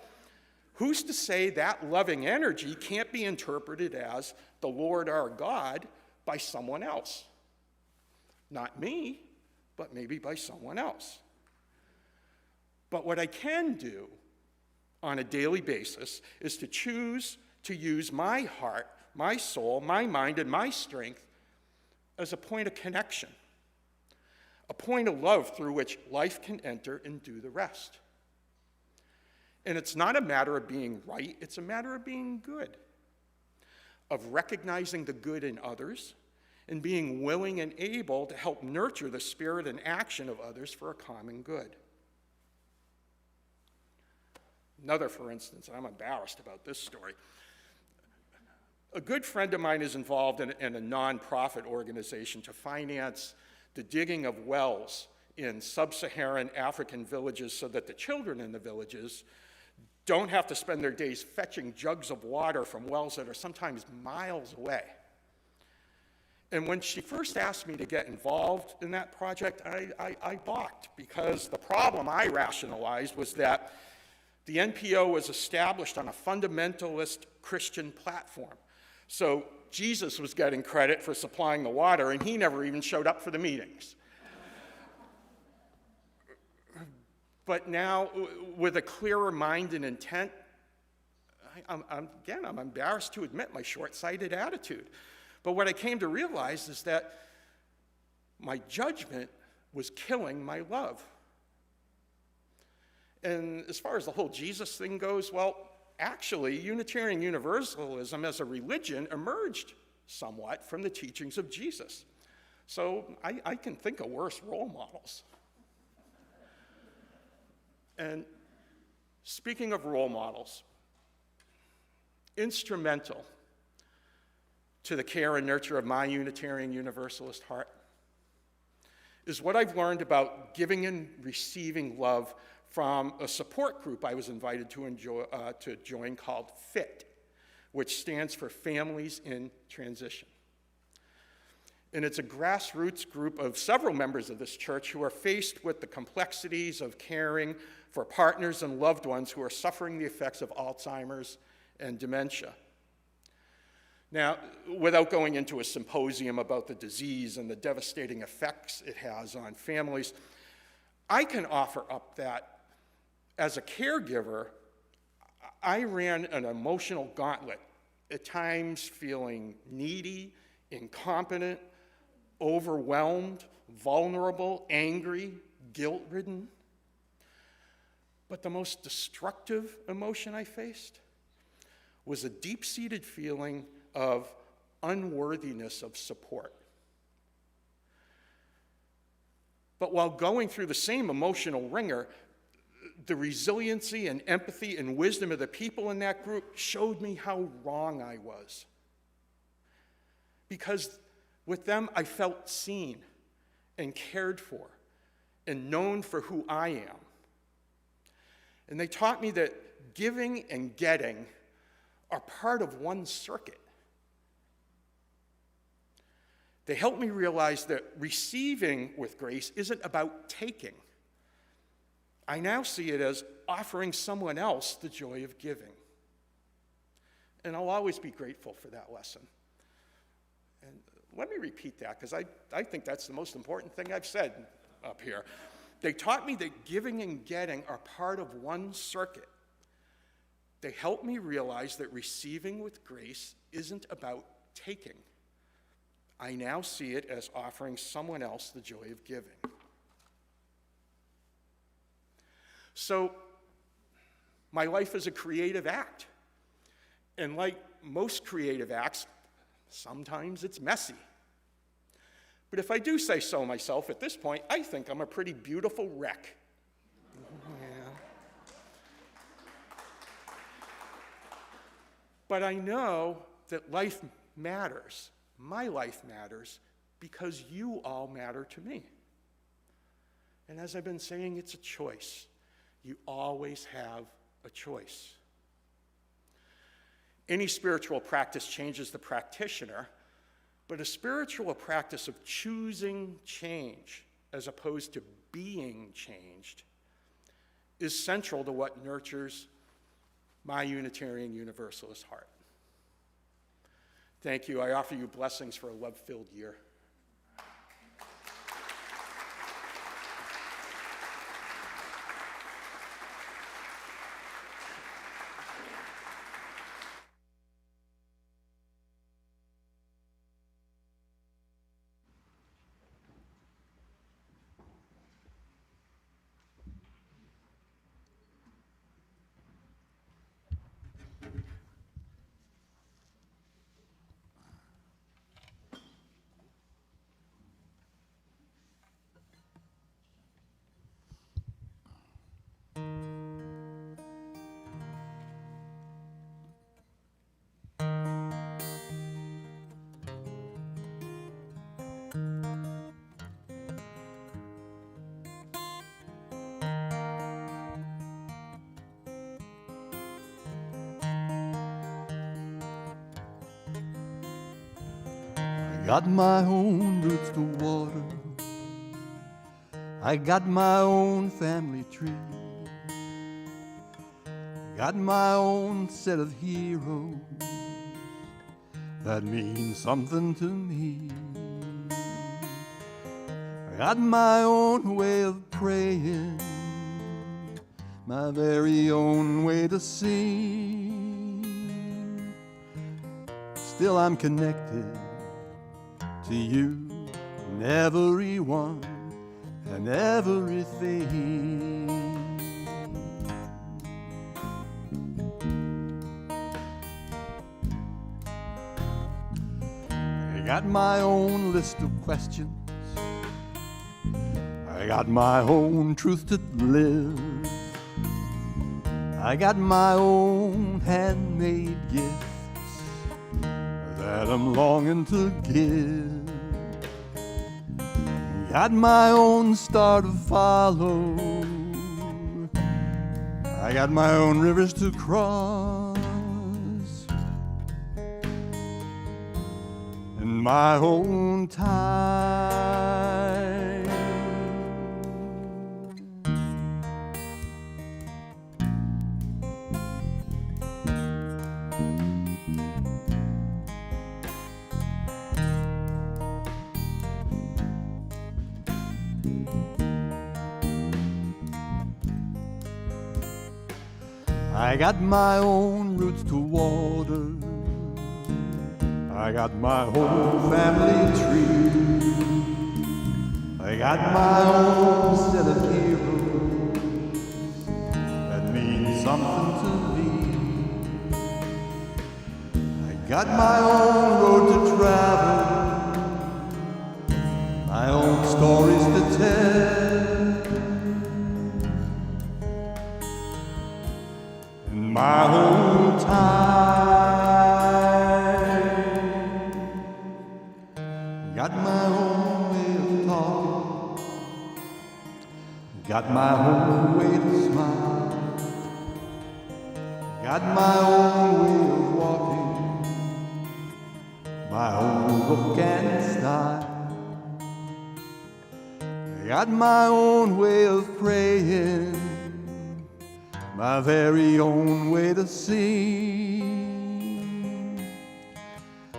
who's to say that loving energy can't be interpreted as the Lord our God by someone else? Not me, but maybe by someone else. But what I can do on a daily basis is to choose to use my heart, my soul, my mind, and my strength as a point of connection, a point of love through which life can enter and do the rest. And it's not a matter of being right, it's a matter of being good, of recognizing the good in others and being willing and able to help nurture the spirit and action of others for a common good. Another, for instance, I'm embarrassed about this story. A good friend of mine is involved in a nonprofit organization to finance the digging of wells in sub-Saharan African villages so that the children in the villages don't have to spend their days fetching jugs of water from wells that are sometimes miles away. And when she first asked me to get involved in that project, I balked, because the problem I rationalized was that the NPO was established on a fundamentalist Christian platform. So Jesus was getting credit for supplying the water, and he never even showed up for the meetings. But now, with a clearer mind and intent, I'm embarrassed to admit my short-sighted attitude. But what I came to realize is that my judgment was killing my love. And as far as the whole Jesus thing goes, well, actually, Unitarian Universalism as a religion emerged somewhat from the teachings of Jesus. So I can think of worse role models. And speaking of role models, instrumental to the care and nurture of my Unitarian Universalist heart is what I've learned about giving and receiving love from a support group I was invited to join called FIT, which stands for Families in Transition. And it's a grassroots group of several members of this church who are faced with the complexities of caring for partners and loved ones who are suffering the effects of Alzheimer's and dementia. Now, without going into a symposium about the disease and the devastating effects it has on families, I can offer up that as a caregiver, I ran an emotional gauntlet, at times feeling needy, incompetent, overwhelmed, vulnerable, angry, guilt-ridden. But the most destructive emotion I faced was a deep-seated feeling of unworthiness of support. But while going through the same emotional wringer, the resiliency and empathy and wisdom of the people in that group showed me how wrong I was. Because with them, I felt seen and cared for and known for who I am. And they taught me that giving and getting are part of one circuit. They helped me realize that receiving with grace isn't about taking. I now see it as offering someone else the joy of giving. And I'll always be grateful for that lesson. And let me repeat that, because I think that's the most important thing I've said up here. They taught me that giving and getting are part of one circuit. They helped me realize that receiving with grace isn't about taking. I now see it as offering someone else the joy of giving. So, my life is a creative act. And like most creative acts, sometimes it's messy. But if I do say so myself at this point, I think I'm a pretty beautiful wreck. Yeah. But I know that life matters. My life matters because you all matter to me. And as I've been saying, it's a choice. You always have a choice. Any spiritual practice changes the practitioner, but a spiritual practice of choosing change as opposed to being changed is central to what nurtures my Unitarian Universalist heart. Thank you. I offer you blessings for a love-filled year. Got my own roots to water. I got my own family tree. Got my own set of heroes that mean something to me. I got my own way of praying, my very own way to sing. Still I'm connected to you and everyone and everything. I got my own list of questions. I got my own truth to live. I got my own handmade gifts that I'm longing to give. Got my own star to follow. I got my own rivers to cross, and my own time. I got my own roots to water. I got my whole family tree. I got my own set of heroes that mean something to me. I got my own road to travel, my own stories to tell, my own time. Got my own way of talking, got my own way to smile, got my own way of walking, my own look and style. Got my own way of praying, my very own way to sing.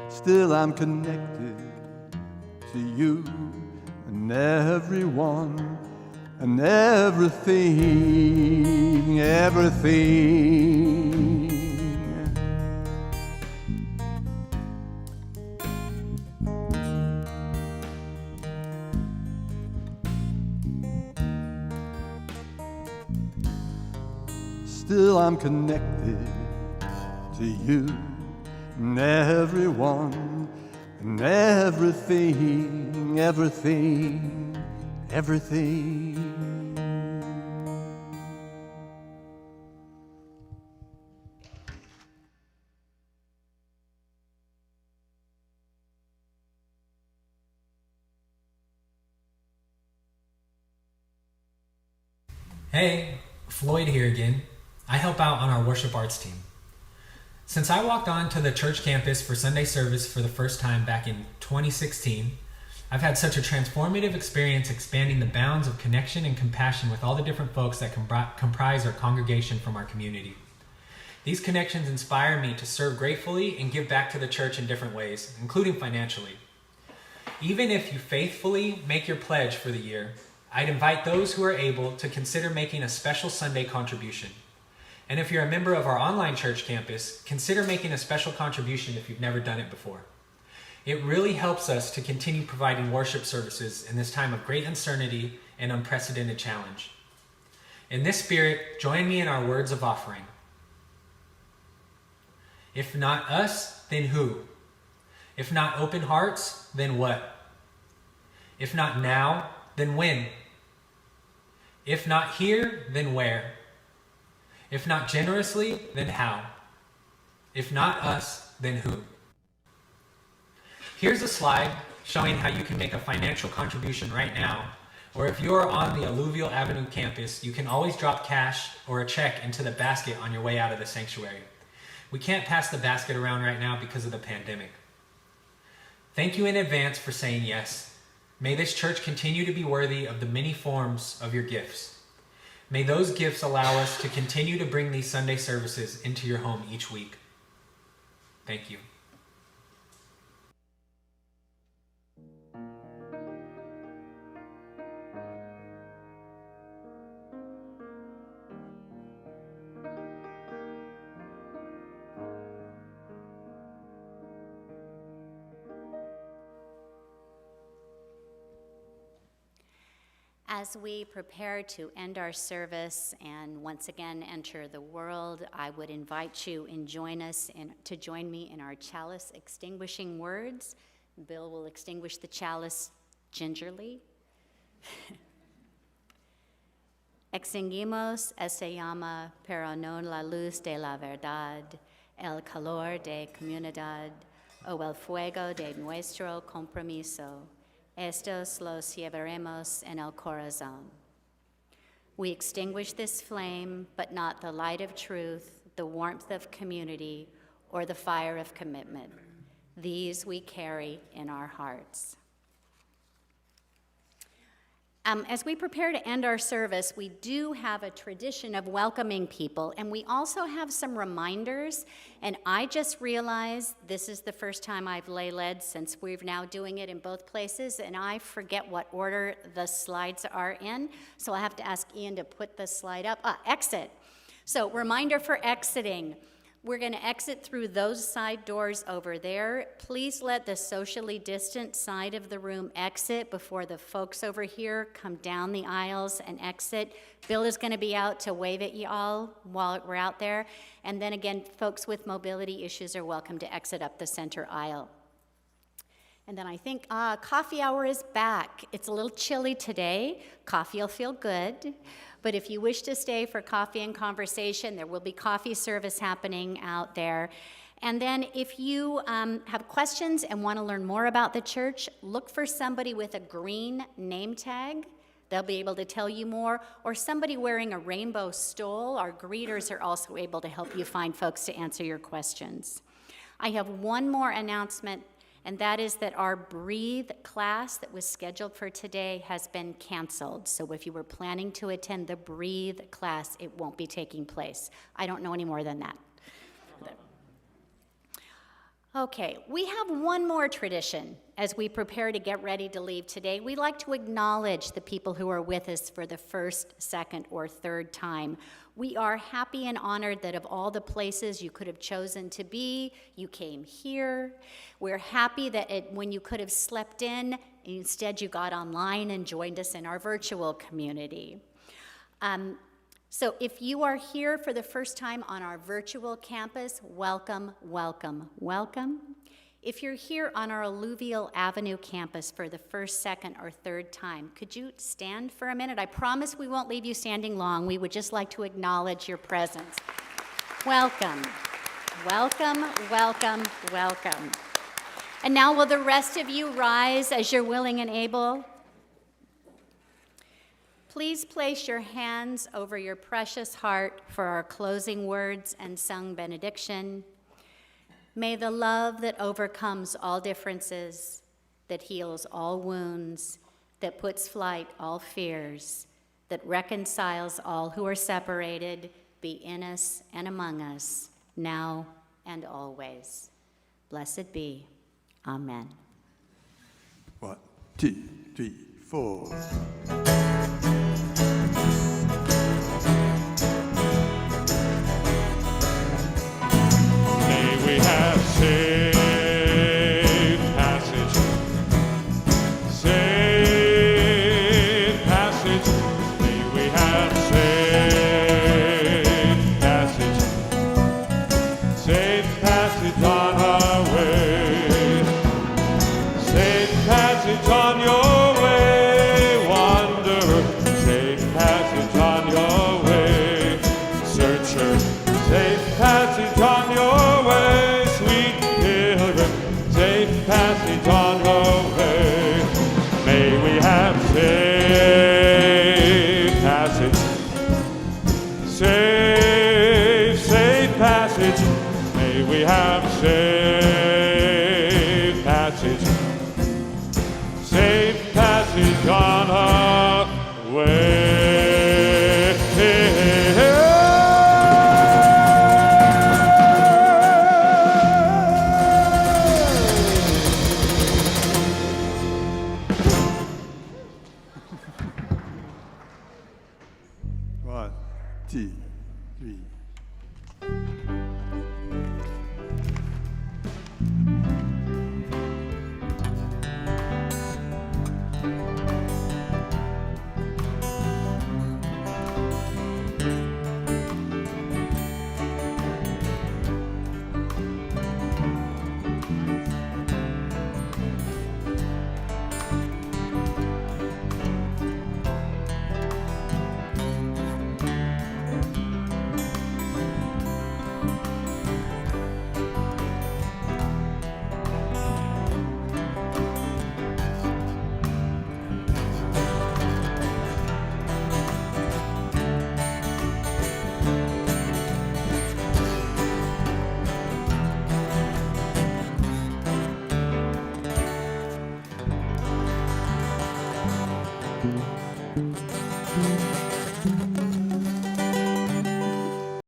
Still I'm connected to you and everyone and everything, everything. still I'm connected to you and everyone and everything, everything, everything. Hey, Floyd here again. I help out on our worship arts team. Since I walked onto the church campus for Sunday service for the first time back in 2016, I've had such a transformative experience expanding the bounds of connection and compassion with all the different folks that comprise our congregation from our community. These connections inspire me to serve gratefully and give back to the church in different ways, including financially. Even if you faithfully make your pledge for the year, I'd invite those who are able to consider making a special Sunday contribution. And if you're a member of our online church campus, consider making a special contribution if you've never done it before. It really helps us to continue providing worship services in this time of great uncertainty and unprecedented challenge. In this spirit, join me in our words of offering. If not us, then who? If not open hearts, then what? If not now, then when? If not here, then where? If not generously, then how? If not us, then who? Here's a slide showing how you can make a financial contribution right now, or if you're on the Alluvial Avenue campus, you can always drop cash or a check into the basket on your way out of the sanctuary. We can't pass the basket around right now because of the pandemic. Thank you in advance for saying yes. May this church continue to be worthy of the many forms of your gifts. May those gifts allow us to continue to bring these Sunday services into your home each week. Thank you. As we prepare to end our service and once again enter the world, I would invite you and to join me in our Chalice Extinguishing words. Bill will extinguish the chalice gingerly. Extinguimos esta llama, pero no la luz de la verdad, el calor de comunidad, o el fuego de nuestro compromiso. Estos los llevaremos en el corazón. We extinguish this flame, but not the light of truth, the warmth of community, or the fire of commitment. These we carry in our hearts. As we prepare to end our service, we do have a tradition of welcoming people, and we also have some reminders. And I just realized this is the first time I've led since we're now doing it in both places, and I forget what order the slides are in, so I'll have to ask Ian to put the slide up. Exit. So reminder for exiting. We're going to exit through those side doors over there. Please let the socially distant side of the room exit before the folks over here come down the aisles and exit. Bill is going to be out to wave at you all while we're out there. And then again, folks with mobility issues are welcome to exit up the center aisle. And then I think coffee hour is back. It's a little chilly today. Coffee will feel good. But if you wish to stay for coffee and conversation, there will be coffee service happening out there. And then if you have questions and want to learn more about the church, look for somebody with a green name tag. They'll be able to tell you more. Or somebody wearing a rainbow stole. Our greeters are also able to help you find folks to answer your questions. I have one more announcement, and that is that our Breathe class that was scheduled for today has been canceled. So if you were planning to attend the Breathe class, it won't be taking place. I don't know any more than that. Okay, we have one more tradition as we prepare to get ready to leave today. We like to acknowledge the people who are with us for the first, second, or third time. We are happy and honored that of all the places you could have chosen to be, you came here. We're happy that when you could have slept in, instead you got online and joined us in our virtual community. So if you are here for the first time on our virtual campus, welcome, welcome, welcome. If you're here on our Alluvial Avenue campus for the first, second, or third time, could you stand for a minute? I promise we won't leave you standing long. We would just like to acknowledge your presence. Welcome, welcome, welcome, welcome. And now will the rest of you rise as you're willing and able? Please place your hands over your precious heart for our closing words and sung benediction. May the love that overcomes all differences, that heals all wounds, that puts flight all fears, that reconciles all who are separated, be in us and among us, now and always. Blessed be. Amen. 1, 2, 3, 4. May we have safe passage, safe passage. May we have safe passage, safe passage on our way, safe passage on your way, wanderer, safe passage on your way, searcher, safe passage on your way, sweet pilgrim, safe passage on your way. May we have safe passage, safe passage. May we have safe passage, safe passage on our way. One, two, three.